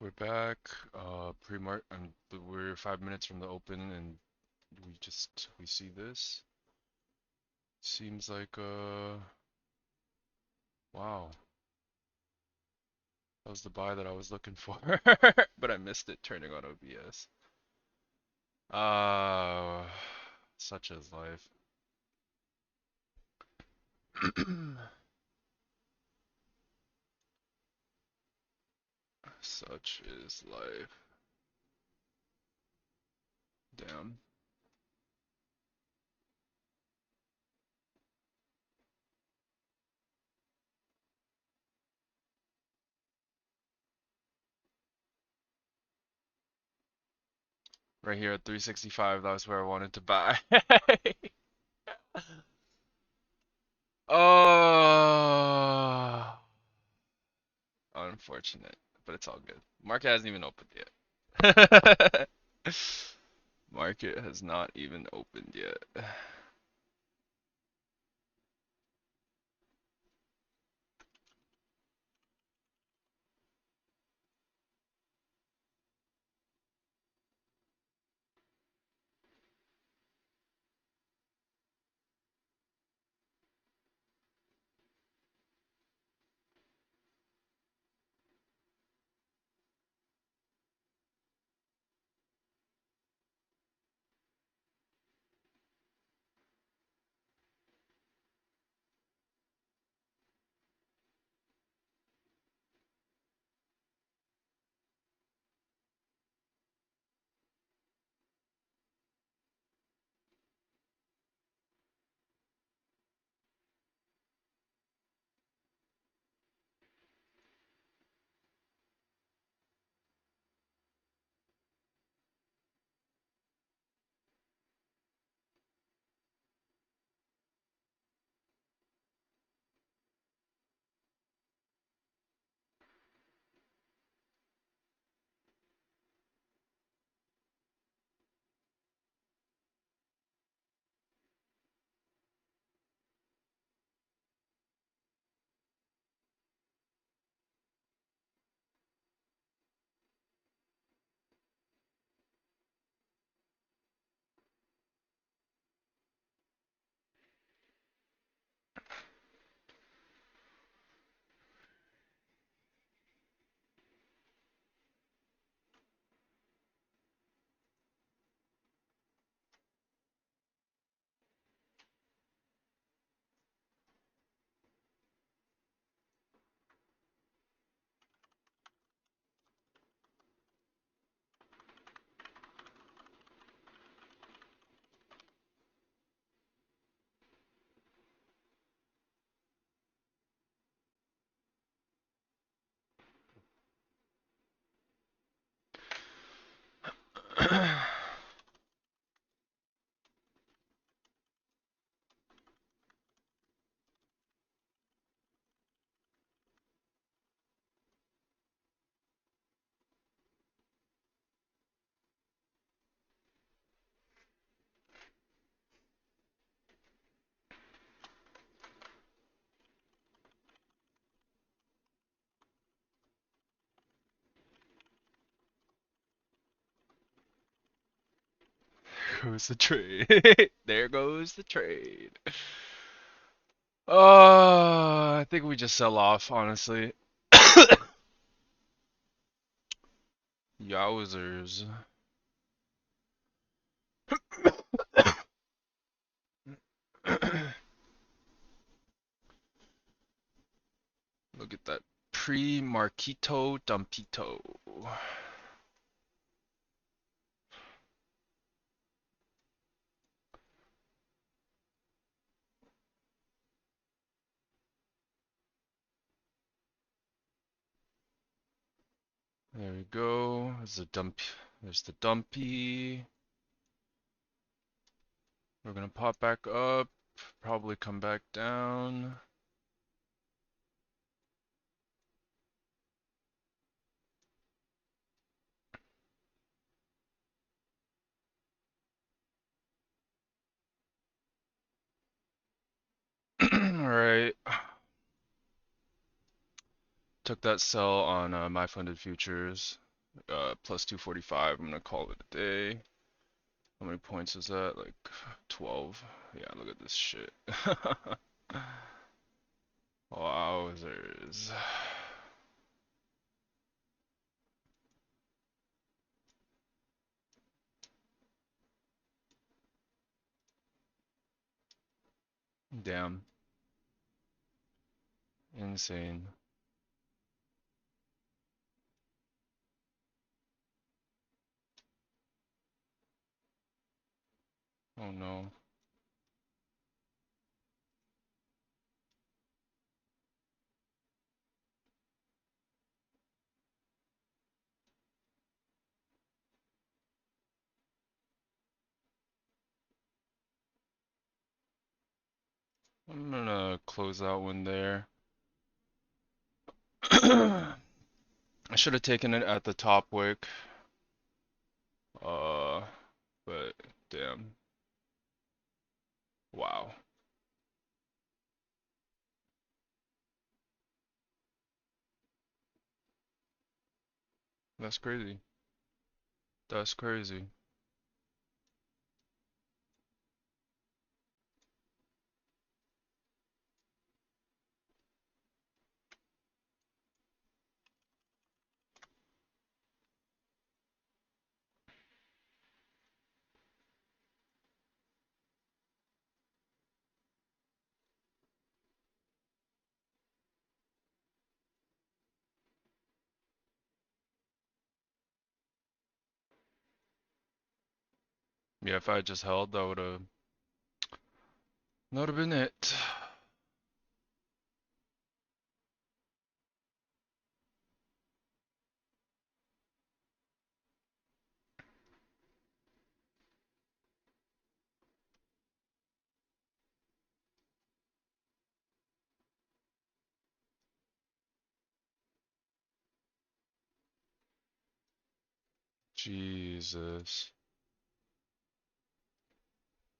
We're back. Pre-mark. We're 5 minutes from the open, and we see this. Seems like wow, that was the buy that I was looking for, but I missed it turning on OBS. Such is life. Such is life. Damn. Right here at 365, that was where I wanted to buy. Oh, unfortunate, but it's all good. Market hasn't even opened yet. Market has not even opened yet. There goes the trade. There goes the trade. I think we just sell off, honestly. Yowzers. Look at that pre-Marquito Dumpito. There we go. There's the dump. There's the dumpy. We're gonna pop back up. Probably come back down. Alright. Took that sell on my funded futures. plus 245. I'm gonna call it a day. How many points is that? Like 12. Yeah, look at this shit. Wowzers. Damn. Insane. Oh no. I'm gonna close that one there. I should have taken it at the top wick. But damn. Wow. That's crazy. That's crazy. Yeah, if I had just held, that would have been it. Jesus.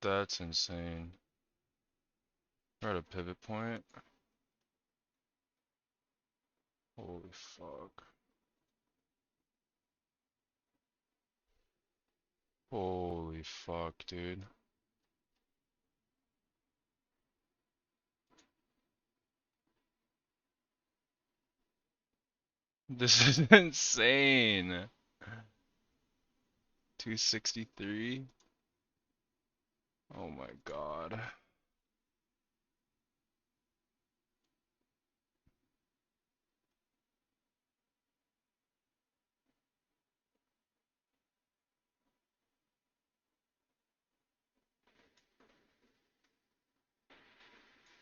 That's insane. We're at a pivot point. Holy fuck. Holy fuck, dude. This is insane. 263? Oh my god.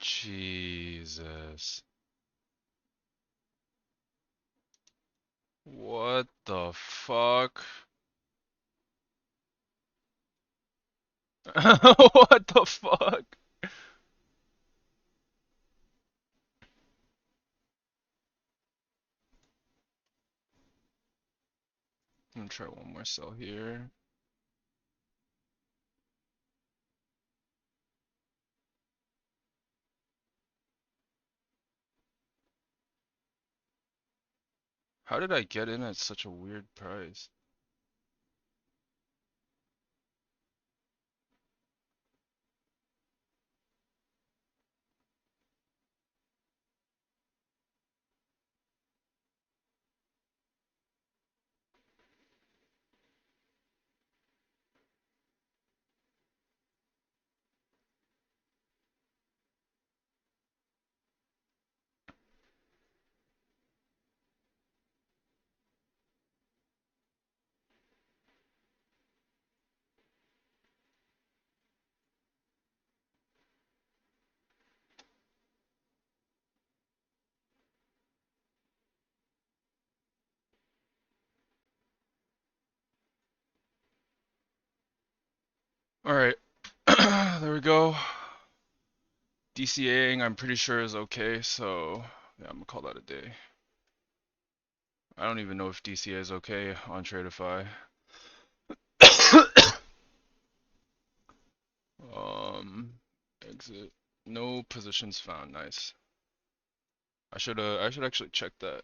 Jesus. What the fuck? What the fuck? I'm gonna try one more sell here. How did I get in at such a weird price? Alright. There we go. DCAing I'm pretty sure is okay, so yeah, I'm gonna call that a day. I don't even know if DCA is okay on Tradeify. Exit. No positions found. Nice. I should actually check that.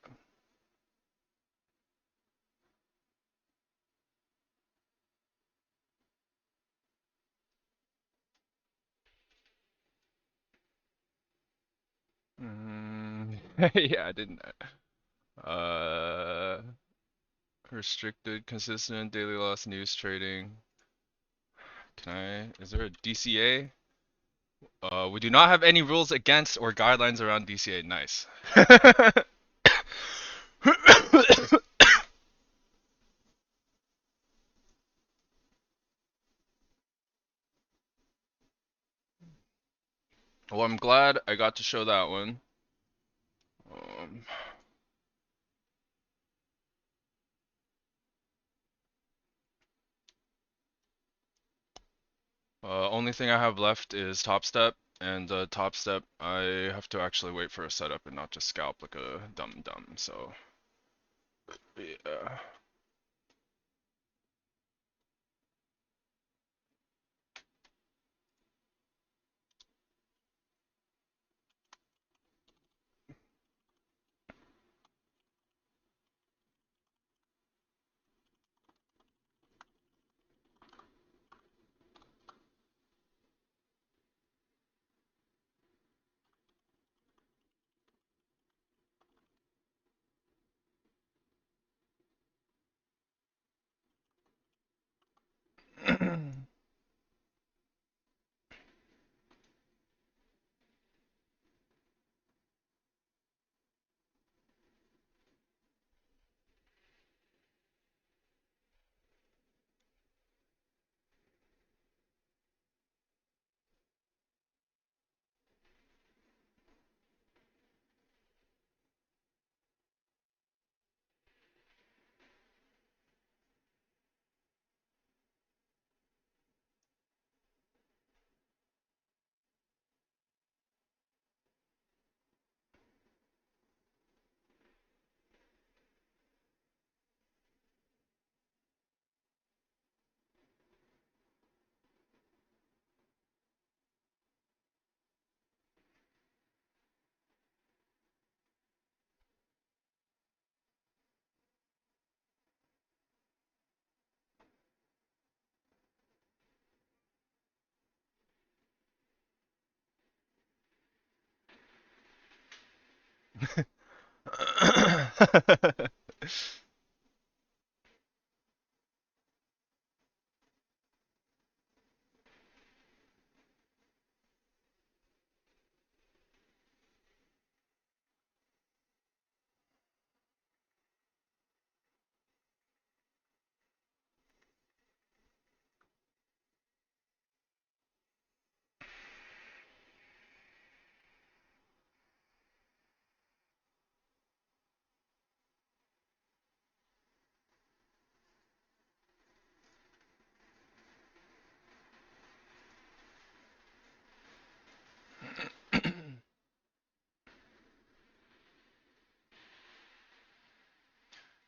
Yeah, I didn't. Uh, restricted, consistent, daily loss, news trading. Is there a DCA? We do not have any rules against or guidelines around DCA. Nice. Well, I'm glad I got to show that one. Um, only thing I have left is Topstep, and Topstep I have to actually wait for a setup and not just scalp like a dumb. So yeah.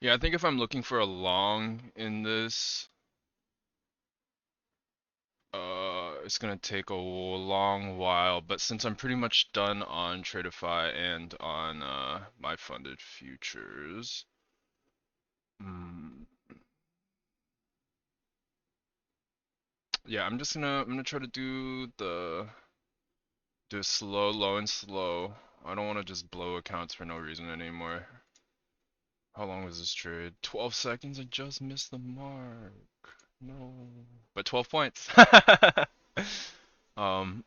Yeah, I think if I'm looking for a long in this, it's gonna take a long while. But since I'm pretty much done on Tradeify and on my funded futures, mm, yeah, I'm gonna try to do slow, low, and slow. I don't want to just blow accounts for no reason anymore. How long was this trade? 12 seconds. I just missed the mark. No, but 12 points. um.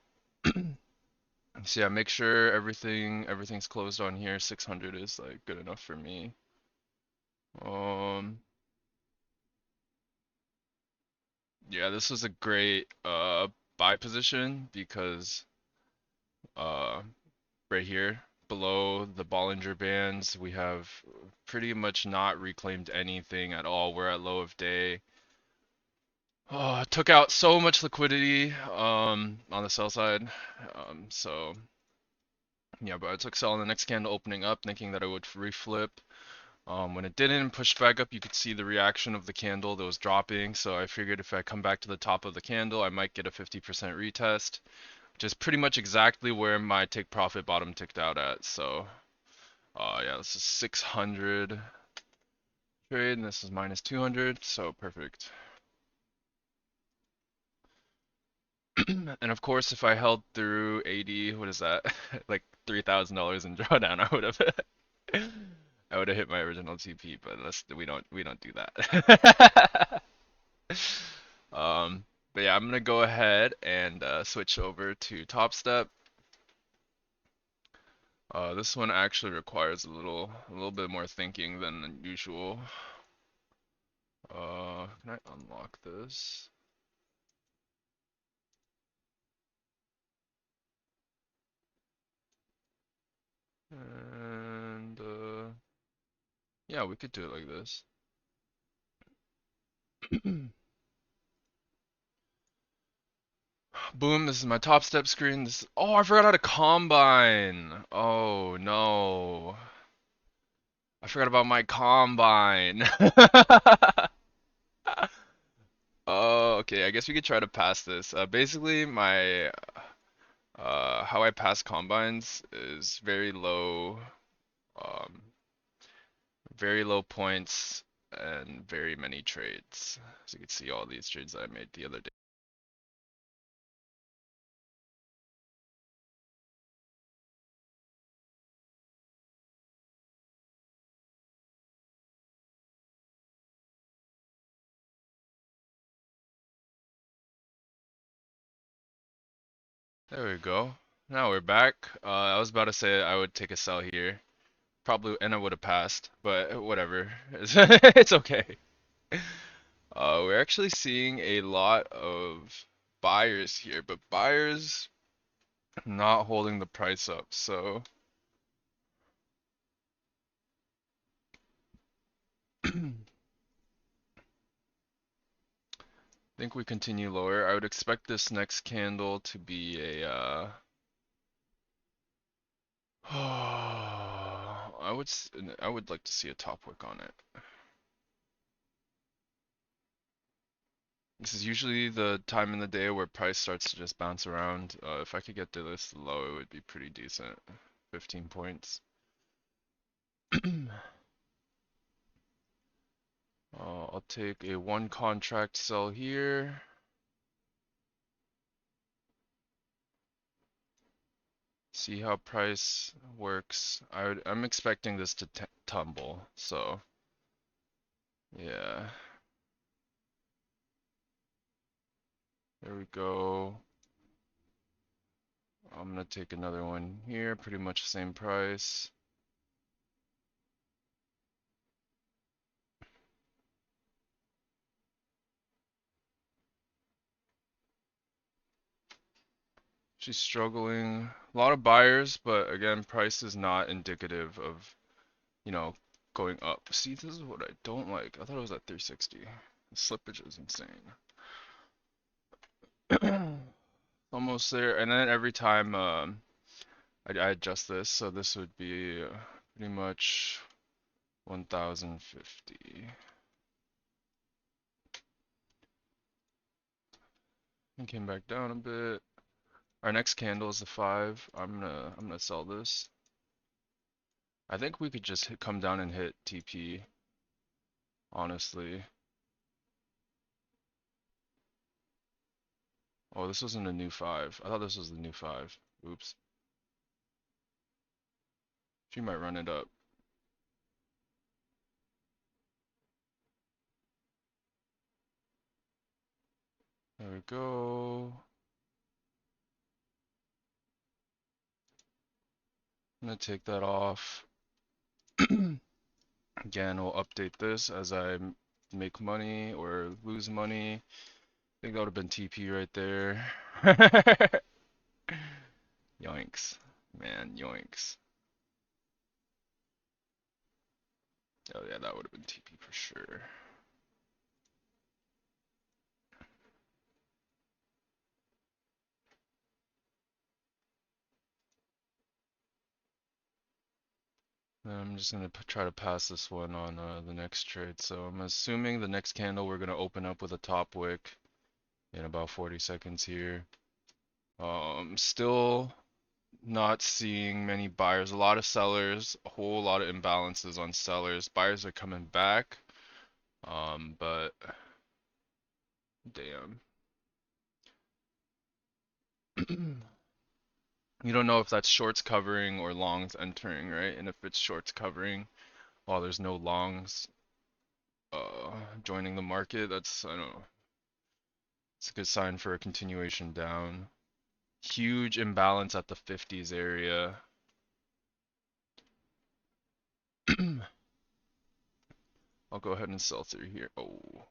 So yeah, make sure everything's closed on here. 600 is like good enough for me. Um, yeah, this was a great buy position because uh right here below the Bollinger Bands we have pretty much not reclaimed anything at all. We're at low of day. Oh, took out so much liquidity on the sell side. So yeah, but I took sell on the next candle opening up thinking that I would reflip. When it didn't push back up, you could see the reaction of the candle that was dropping. So I figured if I come back to the top of the candle, I might get a 50% retest, which is pretty much exactly where my take profit bottom ticked out at. So, yeah, this is 600 trade, and this is minus 200. So perfect. And of course, if I held through 80, what is that? Like $3,000 in drawdown, I would have hit my original TP, but we don't do that. But yeah, I'm gonna go ahead and switch over to Topstep. This one actually requires a little bit more thinking than usual. Can I unlock this? And yeah, we could do it like this. Boom, this is my top step screen. Oh, I forgot how to combine. Oh no. I forgot about my combine. Oh, okay. I guess we could try to pass this. Basically, my how I pass combines is um, very low points and very many trades. So you can see all these trades that I made the other day. There we go. Now we're back. I was about to say I would take a sell here. Probably, and I would have passed, but whatever. It's okay. We're actually seeing a lot of buyers here, but buyers not holding the price up, so I think we continue lower. I would expect this next candle to be a I would like to see a top wick on it. This is usually the time in the day where price starts to just bounce around. If I could get to this low, it would be pretty decent. 15 points. I'll take a one contract sell here. See how price works. I'm expecting this to tumble, so yeah. There we go. I'm gonna take another one here, pretty much the same price. She's struggling. A lot of buyers, but again, price is not indicative of, going up. See, this is what I don't like. I thought it was at 360. The slippage is insane. Almost there, and then every time I adjust this, so this would be pretty much 1050. And came back down a bit. Our next candle is the 5. I'm gonna sell this. I think we could just come down and hit TP, honestly. Oh, this wasn't a new 5. I thought this was the new 5. Oops. She might run it up. There we go. I'm gonna take that off. Again, we'll update this as I make money or lose money. I think that would have been TP right there. Yoinks. Man, yoinks. Oh yeah, that would have been TP for sure. I'm just gonna try to pass this one on the next trade. So I'm assuming the next candle we're gonna open up with a top wick in about 40 seconds here. Still not seeing many buyers. A lot of sellers, a whole lot of imbalances on sellers. Buyers are coming back, but damn. You don't know if that's shorts covering or longs entering, right? And if it's shorts covering while there's no longs joining the market, that's, I don't know, it's a good sign for a continuation down. Huge imbalance at the 50s area. I'll go ahead and sell through here. Oh,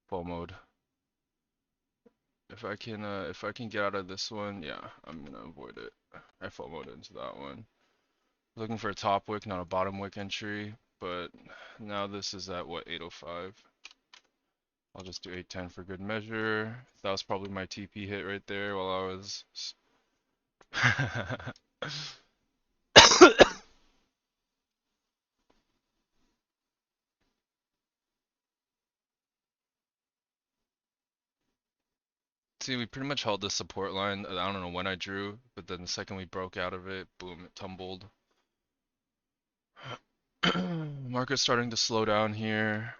full mode. If I can get out of this one, yeah, I'm gonna avoid it. I full mode into that one. Looking for a top wick, not a bottom wick entry, but now this is at what, 805. I'll just do 810 for good measure. That was probably my TP hit right there while I was See, we pretty much held the support line. I don't know when I drew, but then the second we broke out of it, boom, it tumbled. Market's starting to slow down here.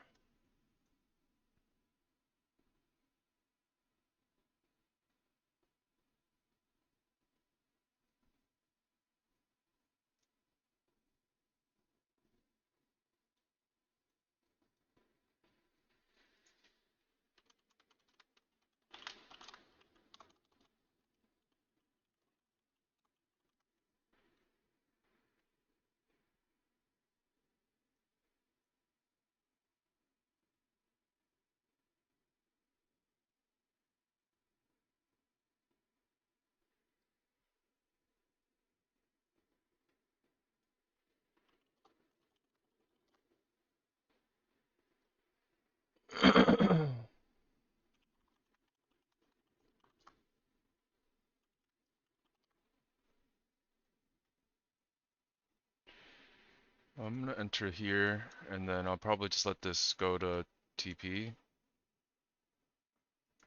I'm gonna enter here, and then I'll probably just let this go to TP.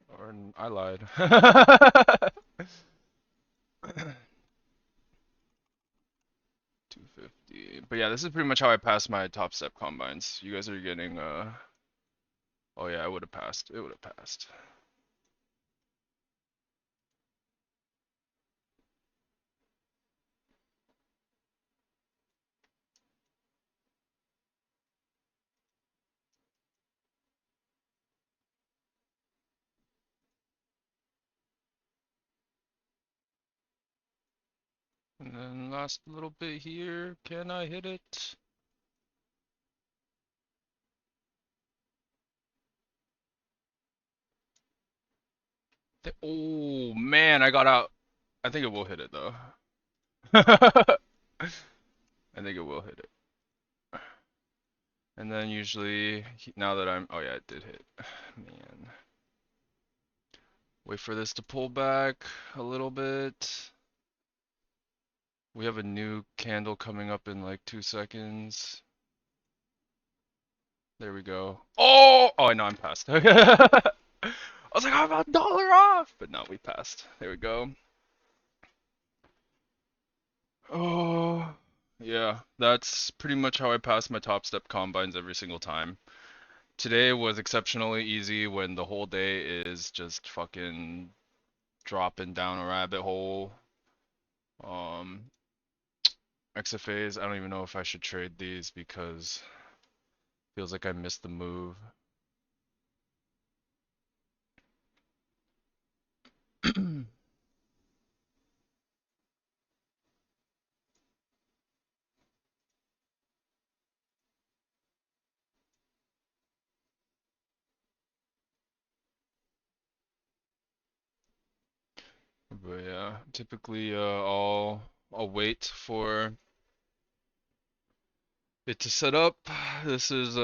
Or I lied. 250. But yeah, this is pretty much how I pass my top step combines. You guys are getting oh yeah, I would have passed. It would have passed. And then last little bit here, can I hit it? Oh man, I got out. I think it will hit it though. I think it will hit it. And then usually, now that I'm, oh yeah, it did hit. Man. Wait for this to pull back a little bit. We have a new candle coming up in like 2 seconds. There we go. Oh! Oh, I know I'm past. I was like, I'm about $1 off! But no, we passed. There we go. Oh, yeah. That's pretty much how I pass my top step combines every single time. Today was exceptionally easy when the whole day is just fucking dropping down a rabbit hole. XFAs, I don't even know if I should trade these because it feels like I missed the move. But yeah, typically I'll wait for it to set up. This is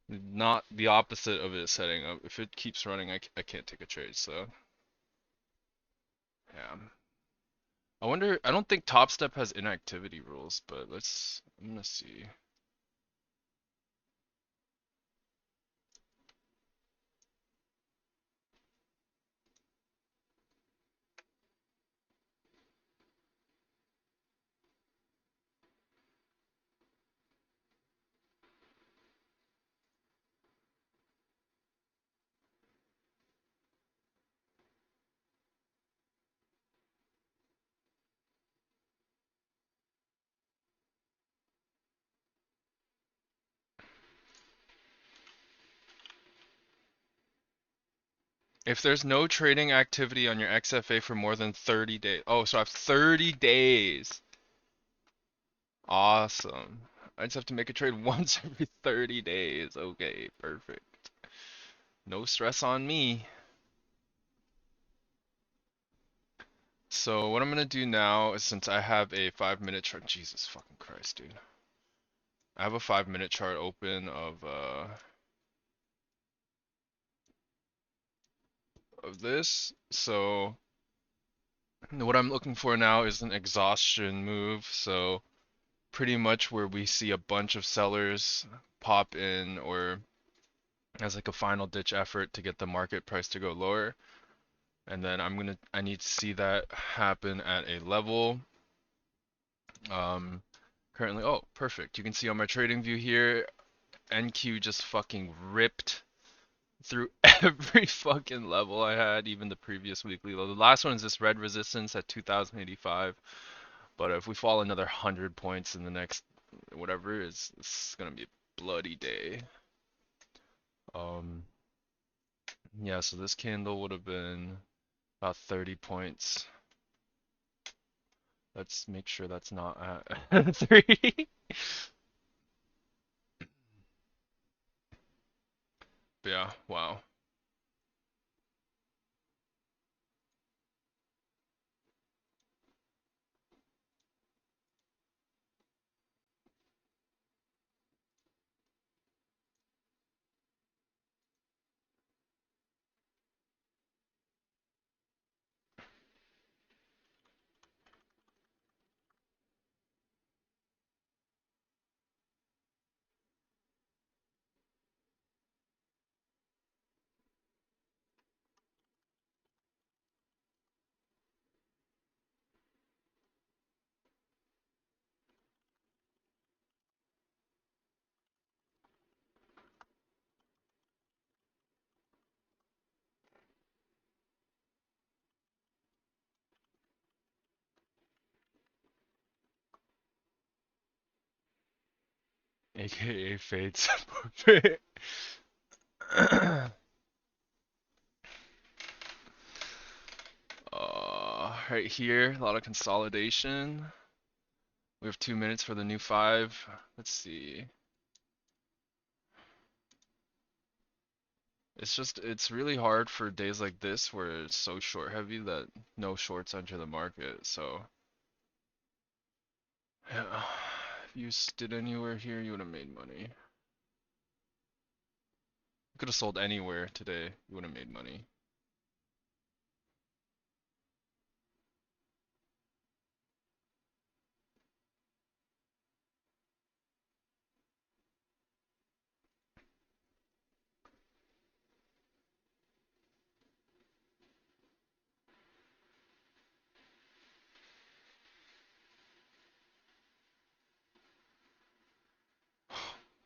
not the opposite of it setting up. If it keeps running, I can't take a trade, so yeah. I wonder, I don't think Topstep has inactivity rules, but I'm gonna see. If there's no trading activity on your XFA for more than 30 days. Oh, so I have 30 days. Awesome. I just have to make a trade once every 30 days. Okay, perfect. No stress on me. So what I'm gonna do now is, since I have a 5-minute chart, Jesus fucking Christ, dude. I have a 5-minute chart open of this. So what I'm looking for now is an exhaustion move. So pretty much where we see a bunch of sellers pop in, or as like a final ditch effort to get the market price to go lower. And then I need to see that happen at a level. Currently, oh, perfect. You can see on my trading view here, NQ just fucking ripped through every fucking level I had, even the previous weekly low. The last one is this red resistance at 2085. But if we fall another 100 points in the next whatever, it's gonna be a bloody day. Um, yeah, so this candle would have been about 30 points. Let's make sure that's not at 3. But yeah, wow. AKA fade support. Right here, a lot of consolidation. We have 2 minutes for the new 5. Let's see. It's really hard for days like this where it's so short heavy that no shorts enter the market. So, yeah, if you stood anywhere here, you would have made money. You could have sold anywhere today, you would have made money.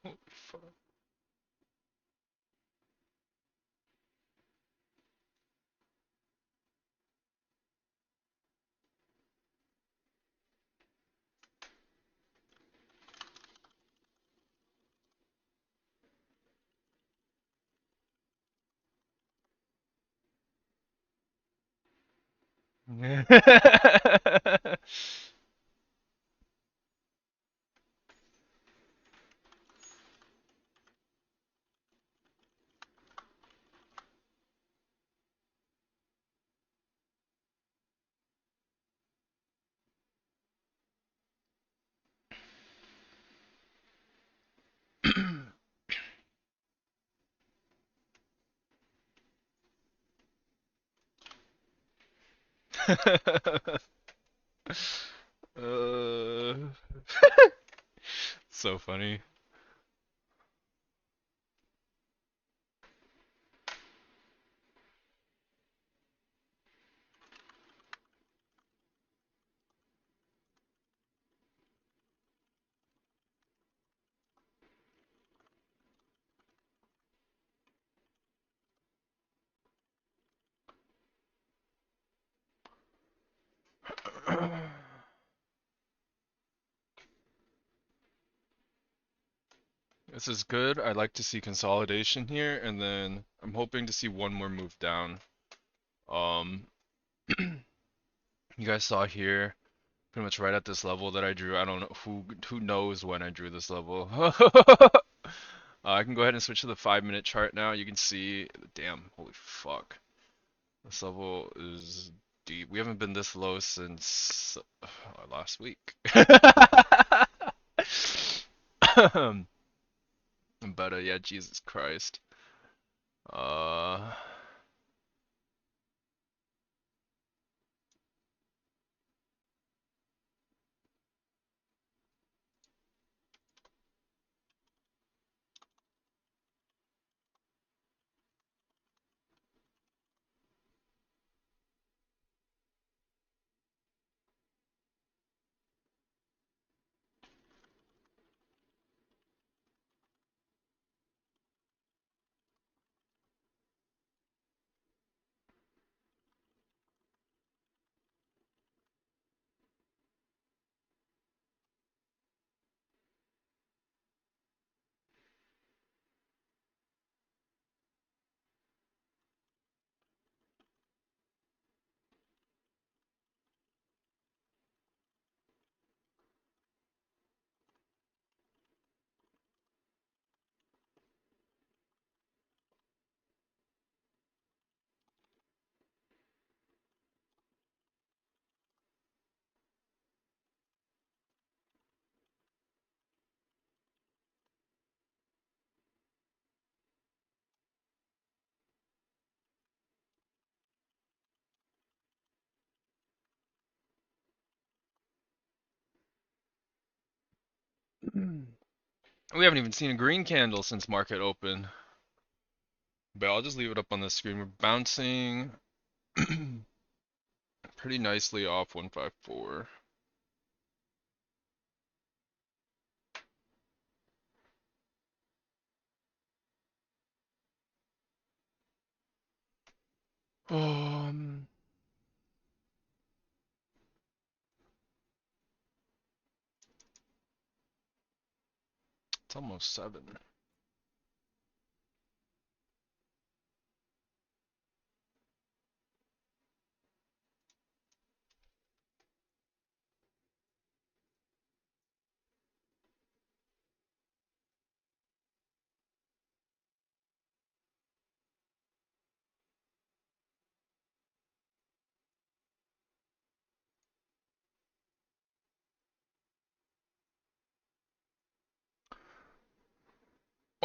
Holy fuck. uh, so funny. This is good. I'd like to see consolidation here, and then I'm hoping to see one more move down. Um, you guys saw here, pretty much right at this level that I drew. I don't know who knows when I drew this level. I can go ahead and switch to the 5-minute chart now. You can see, damn, holy fuck. This level is deep. We haven't been this low since last week. But yeah, Jesus Christ. Uh, we haven't even seen a green candle since market open. But I'll just leave it up on the screen. We're bouncing pretty nicely off 154. Um, it's almost 7.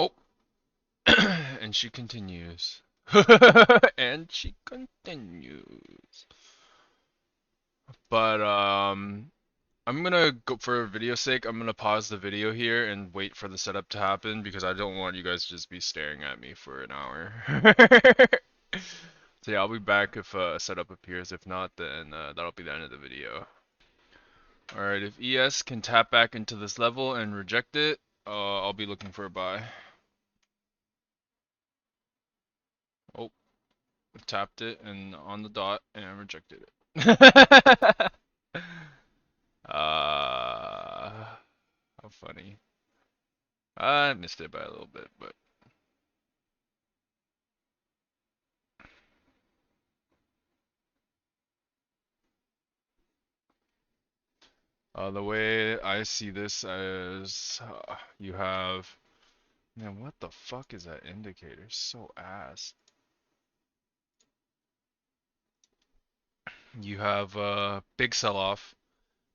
Oh, and she continues. And she continues. But I'm gonna go for video sake. I'm gonna pause the video here and wait for the setup to happen because I don't want you guys to just be staring at me for an hour. So yeah, I'll be back if a setup appears. If not, then that'll be the end of the video. Alright, if ES can tap back into this level and reject it, I'll be looking for a buy. Oh, tapped it and on the dot and rejected it. How funny. I missed it by a little bit, but the way I see this as you have, man, what the fuck is that indicator? So ass. You have a big sell-off.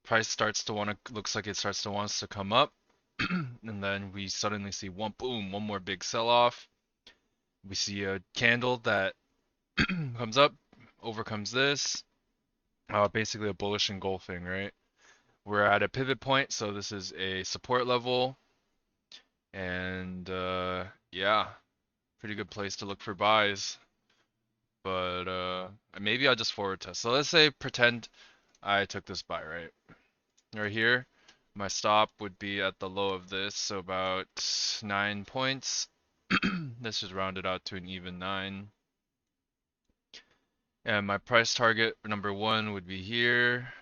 Price starts to want to, looks like it starts to wants to come up, and then we suddenly see one boom, one more big sell-off. We see a candle that comes up, overcomes this. Basically a bullish engulfing, right? We're at a pivot point, so this is a support level, and yeah, pretty good place to look for buys. But maybe I'll just forward test. So let's say pretend I took this buy, right here. My stop would be at the low of this, so about 9 points. Let's just round it out to an even 9. And my price target number 1 would be here.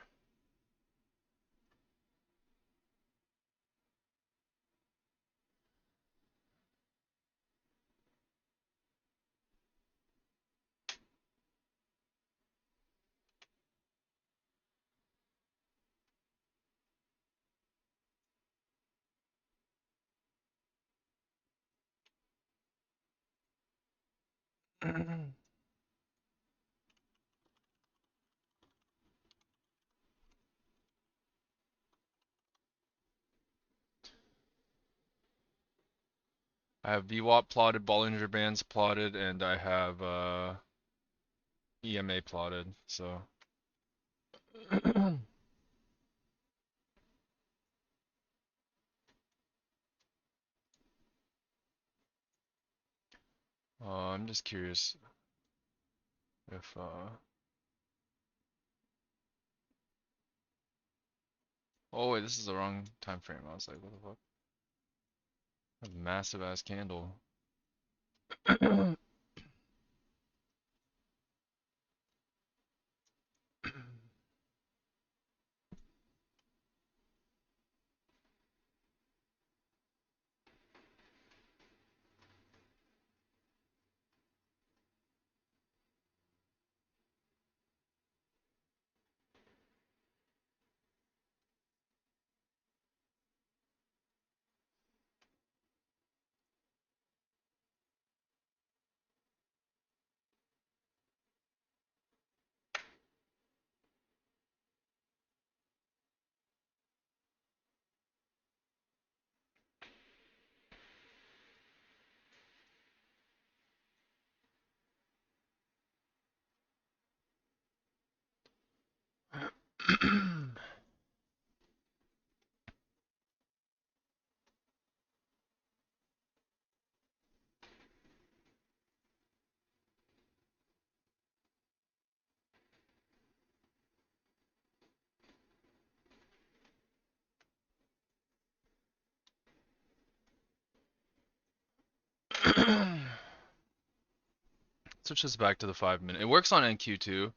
I have VWAP plotted, Bollinger Bands plotted, and I have EMA plotted, so. I'm just curious if oh wait, this is the wrong time frame. I was like, what the fuck? A massive ass candle. Switch this back to the 5 minute. It works on NQ too.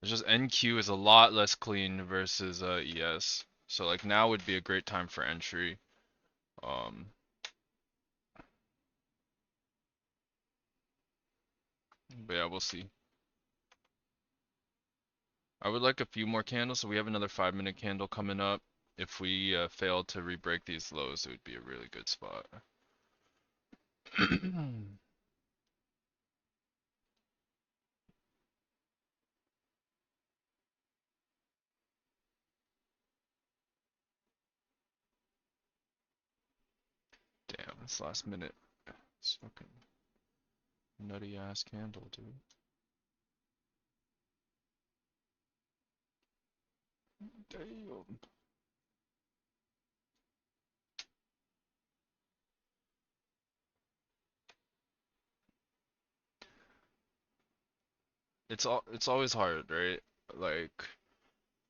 It's just NQ is a lot less clean versus ES. So like now would be a great time for entry. Um, but yeah, we'll see. I would like a few more candles, so we have another 5 minute candle coming up. If we fail to re-break these lows, it would be a really good spot. Damn, this last minute. It's fucking nutty ass candle, dude. Damn. It's always hard, right? Like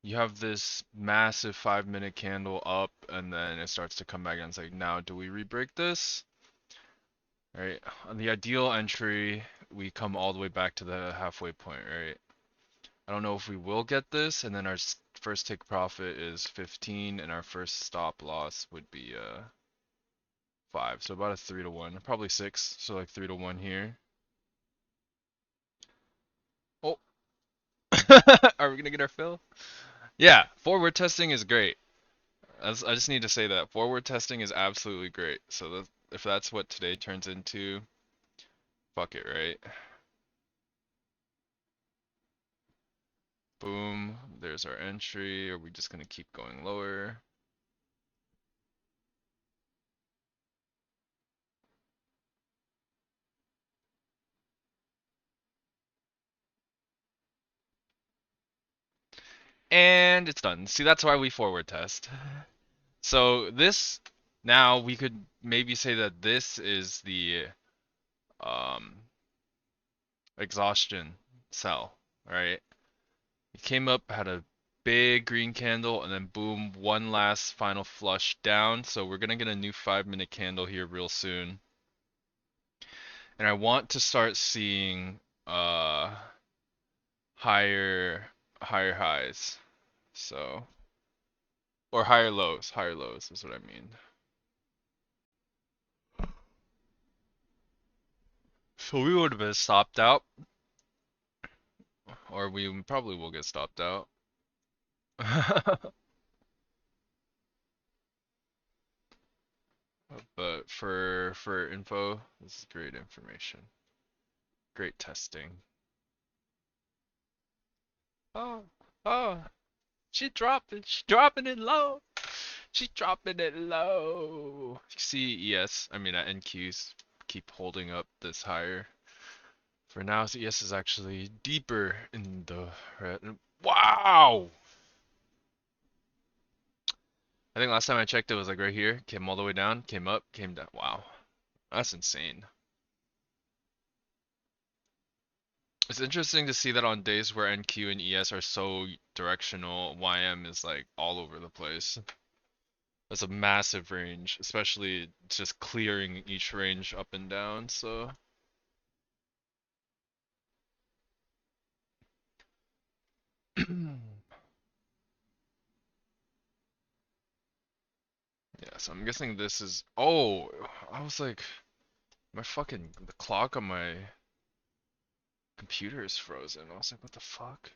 you have this massive 5 minute candle up and then it starts to come back and it's like, now do we re-break this? Right? On the ideal entry, we come all the way back to the halfway point, right? I don't know if we will get this, and then our first take profit is 15 and our first stop loss would be 5. So about a 3 to 1, probably 6, so like 3 to 1 here. Oh, are we gonna get our fill? Yeah, forward testing is great. I just need to say that forward testing is absolutely great. So if that's what today turns into, fuck it, right? Boom, there's our entry. Are we just gonna keep going lower? And it's done. See, that's why we forward test. So this, now we could maybe say that this is the um, exhaustion sell, right? It came up, had a big green candle, and then boom, one last final flush down. So we're gonna get a new 5 minute candle here real soon. And I want to start seeing higher highs. So, or higher lows is what I mean. So we would have been stopped out, or we probably will get stopped out. But for info, this is great information. Great testing. Oh, oh, she dropping it low. She dropping it low. See ES, I mean NQs keep holding up this higher. For now, ES is actually deeper in the red. Wow! I think last time I checked it was like right here. Came all the way down, came up, came down. Wow. That's insane. It's interesting to see that on days where NQ and ES are so directional, YM is like all over the place. That's a massive range, especially just clearing each range up and down, so. Yeah, so I'm guessing this is. Oh, I was like, the clock on my computer is frozen. I was like, what the fuck?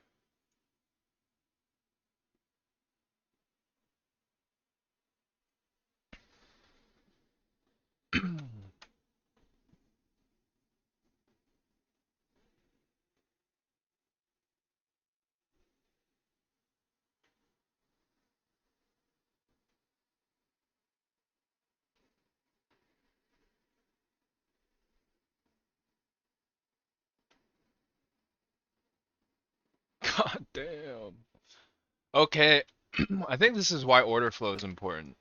God damn. Okay, I think this is why order flow is important.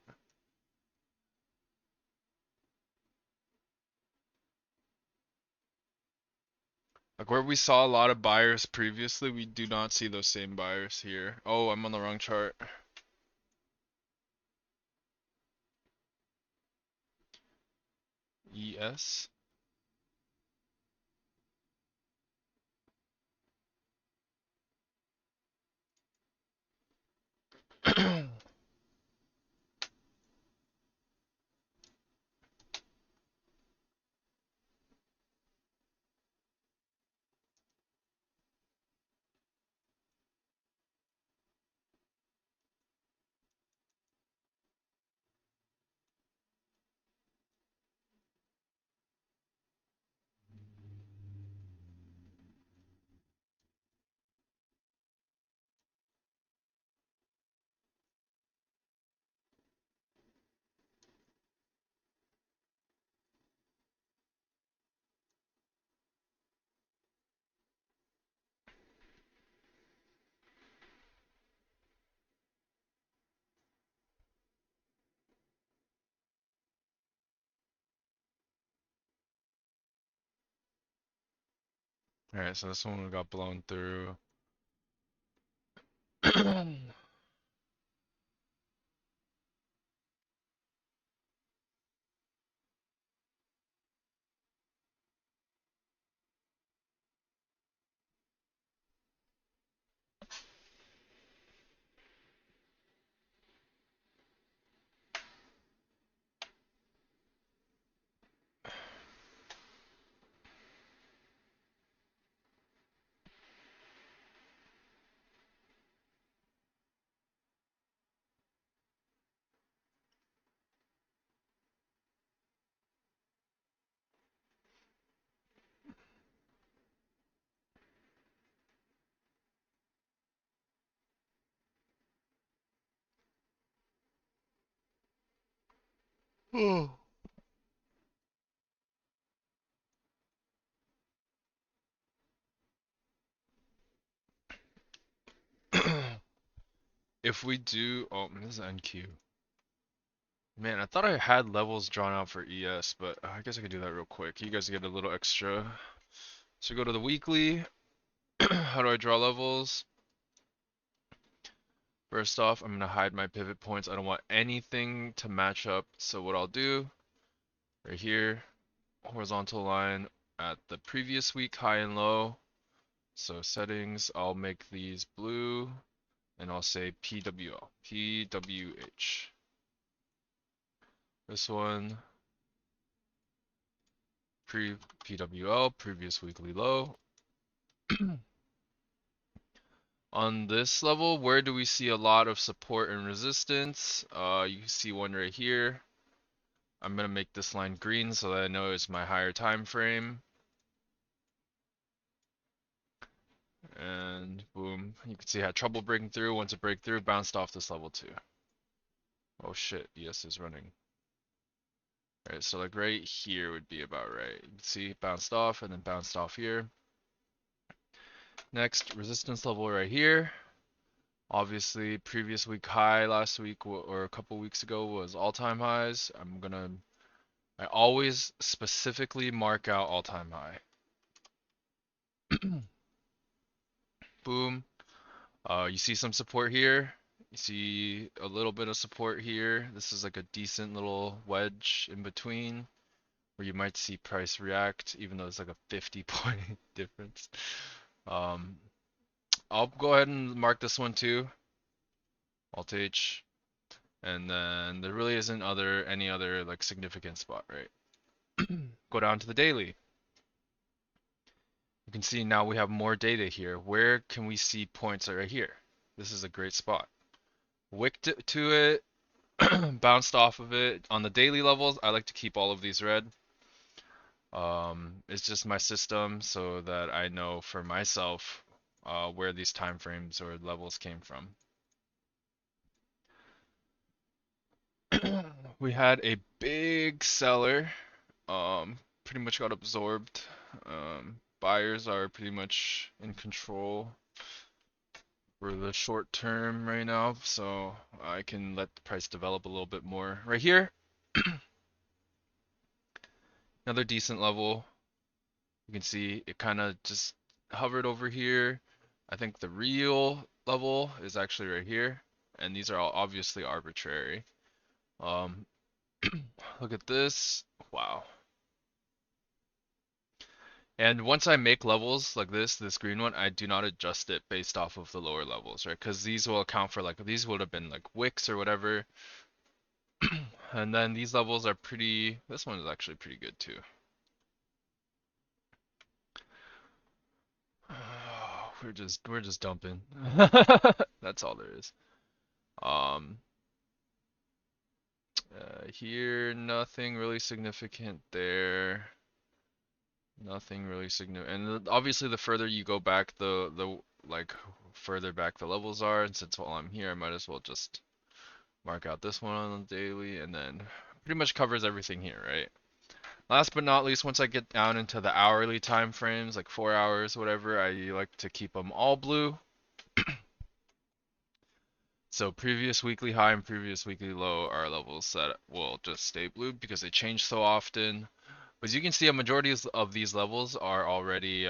Like where we saw a lot of buyers previously, we do not see those same buyers here. Oh, I'm on the wrong chart. ES. Alright, so this one got blown through. If we do, oh, this is NQ. Man, I thought I had levels drawn out for ES, but I guess I could do that real quick. You guys get a little extra. So go to the weekly. How do I draw levels? First off, I'm gonna hide my pivot points. I don't want anything to match up. So what I'll do, right here, horizontal line at the previous week, high and low. So settings, I'll make these blue, and I'll say PWL, PWH. This one, PWL, previous weekly low. On this level, where do we see a lot of support and resistance? You can see one right here. I'm gonna make this line green so that I know it's my higher time frame. and boom, you can see it had trouble breaking through. Once it break through, bounced off this level too. Oh shit, ES is running. Alright, so like right here would be about right. You can see it bounced off and then bounced off here. Next, resistance level right here. Obviously, previous week high last week or a couple weeks ago was all-time highs. I always specifically mark out all-time high. Boom. You see some support here. You see a little bit of support here. This is like a decent little wedge in between where you might see price react, even though it's like a 50-point difference. I'll go ahead and mark this one too. Alt H. And then there really isn't any other like significant spot, right? Go down to the daily. You can see now we have more data here. Where can we see points right here? This is a great spot. Wicked to it, bounced off of it. On the daily levels, I like to keep all of these red. It's just my system so that I know for myself where these time frames or levels came from. We had a big seller, pretty much got absorbed. Buyers are pretty much in control for the short term right now, so I can let the price develop a little bit more. Right here, another decent level. You can see it kind of just hovered over here. I think the real level is actually right here, and these are all obviously arbitrary. Look at this. Wow. And once I make levels like this green one, I do not adjust it based off of the lower levels, right? Because these will account for like, these would have been like wicks or whatever. And then these levels are this one is actually pretty good too. We're just dumping. That's all there is. Here, nothing really significant there. Nothing really significant. And obviously, the further you go back, the like further back the levels are. And since while I'm here, I might as well just mark out this one on the daily, and then pretty much covers everything here, right? Last but not least, once I get down into the hourly time frames, like 4 hours, whatever, I like to keep them all blue. So previous weekly high and previous weekly low are levels that will just stay blue because they change so often. But as you can see, a majority of these levels are already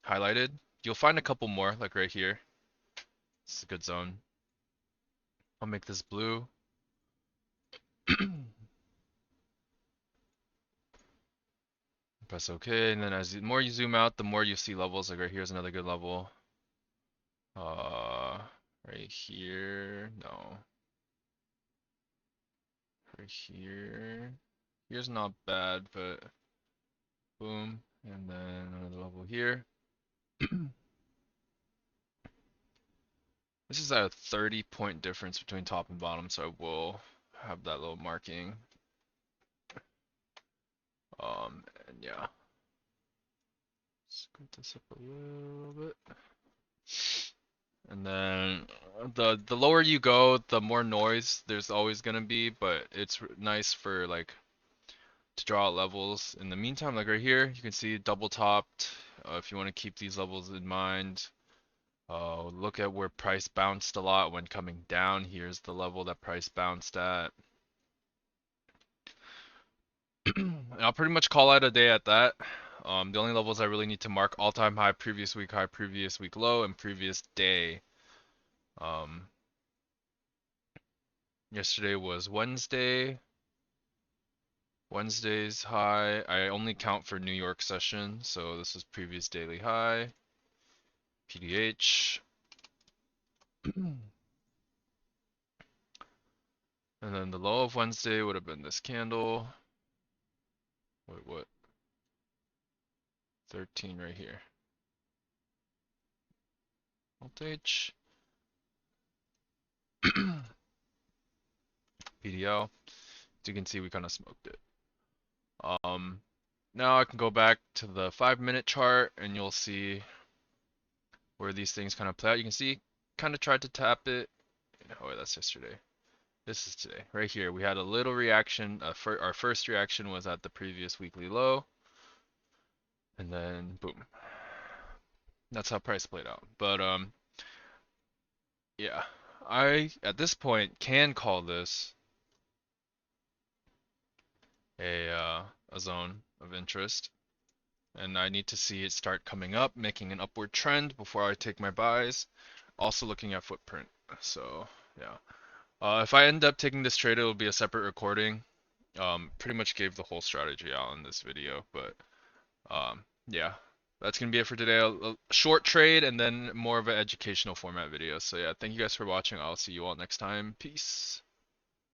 highlighted. You'll find a couple more, like right here. It's a good zone. I'll make this blue. Press OK, and then the more you zoom out, the more you see levels. Like right here's another good level. Right here, no. Right here. Here's not bad, but boom, and then another level here. This is a 30-point difference between top and bottom, so I will have that little marking. And yeah. Scoot this up a little bit. And then the lower you go, the more noise there's always gonna be, but it's nice for like to draw out levels. In the meantime, like right here, you can see double topped. If you want to keep these levels in mind, look at where price bounced a lot when coming down. Here's the level that price bounced at. And I'll pretty much call it a day at that. The only levels I really need to mark: all-time high, previous week low, and previous day. Yesterday was Wednesday. Wednesday's high, I only count for New York session, so this is previous daily high. PDH. And then the low of Wednesday would have been this candle. Wait, what? 13 right here. Voltage. PDL. As you can see, we kind of smoked it. Now I can go back to the 5-minute chart and you'll see where these things kind of play out. You can see kind of tried to tap it. Oh, that's yesterday. This is today. Right here, we had a little reaction. Our first reaction was at the previous weekly low, and then boom. That's how price played out. But yeah, I at this point can call this a zone of interest, and I need to see it start coming up, making an upward trend before I take my buys. Also looking at footprint. So yeah, if I end up taking this trade, it will be a separate recording. Pretty much gave the whole strategy out in this video, but yeah, that's gonna be it for today. A short trade and then more of an educational format video. So yeah, thank you guys for watching. I'll see you all next time. Peace.